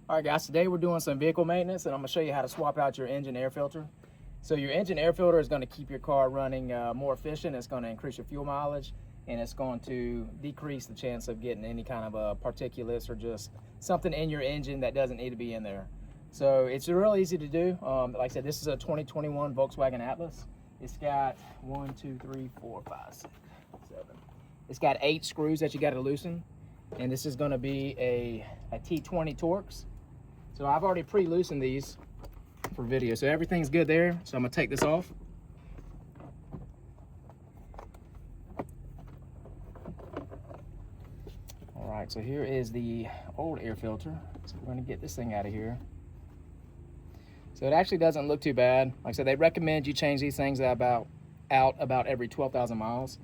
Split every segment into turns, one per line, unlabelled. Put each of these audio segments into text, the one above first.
All right guys, today we're doing some vehicle maintenance and I'm gonna show you how to swap out your engine air filter. So your engine air filter is gonna keep your car running more efficient. It's gonna increase your fuel mileage and it's going to decrease the chance of getting any kind of particulates or just something in your engine that doesn't need to be in there. So it's real easy to do. Like I said, this is a 2021 Volkswagen Atlas. It's got 1, 2, 3, 4, 5, 6, 7. It's got 8 screws that you gotta loosen. And this is gonna be a T25 Torx. So I've already pre-loosened these for video. So everything's good there. So I'm gonna take this off. All right, so here is the old air filter. So we're gonna get this thing out of here. So it actually doesn't look too bad. Like I said, they recommend you change these things out about every 12,000 miles.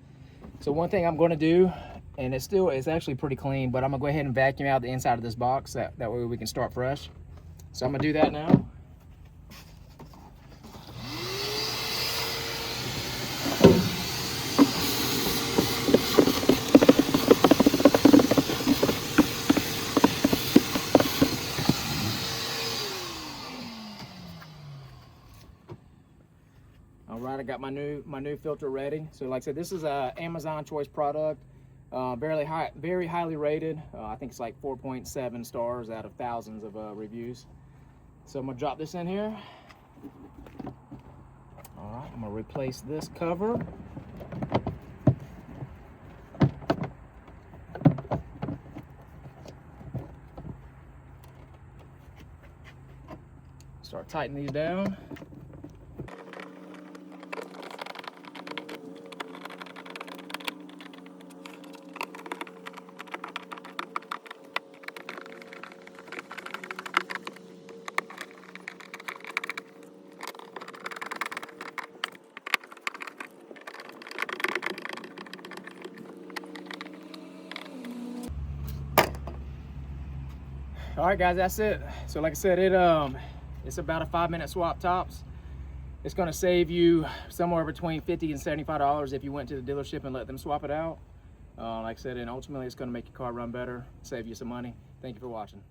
So one thing I'm gonna do, and it's actually pretty clean, but I'm gonna go ahead and vacuum out the inside of this box. That way we can start fresh. So I'm gonna do that now. All right, I got my new filter ready. So like I said, this is a Amazon choice product. Very highly rated. I think it's like 4.7 stars out of thousands of reviews. So I'm gonna drop this in here. All right, I'm gonna replace this cover. Start tightening these down. All right guys, that's it. So like I said, it's about a 5-minute swap tops. It's gonna save you somewhere between $50 and $75 if you went to the dealership and let them swap it out. Like I said, and ultimately it's gonna make your car run better, save you some money. Thank you for watching.